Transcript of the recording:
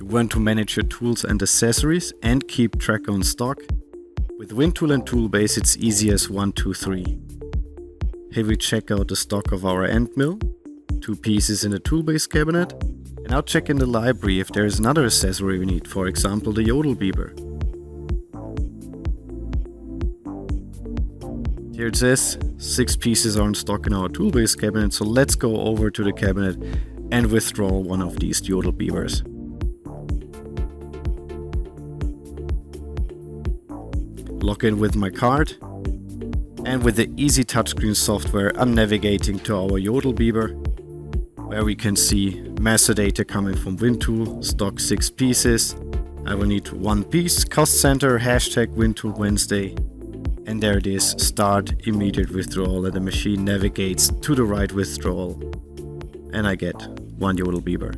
You want to manage your tools and accessories and keep track on stock. With WinTool and Toolbase it's easy as 1, 2, 3. Here we check out the stock of our end mill, 2 pieces in the Toolbase cabinet, and now check in the library if there is another accessory we need, for example the Jodelbieber. Here it says 6 pieces are in stock in our Toolbase cabinet, so let's go over to the cabinet and withdraw one of these Jodel Beavers. Log in with my card, and with the easy touchscreen software I'm navigating to our Jodel Beaver, where we can see master data coming from WinTool, stock 6 pieces. I will need 1 piece, cost center, hashtag WinTool Wednesday, and there it is, start immediate withdrawal, and the machine navigates to the right withdrawal, and I get 1 Jodel Beaver.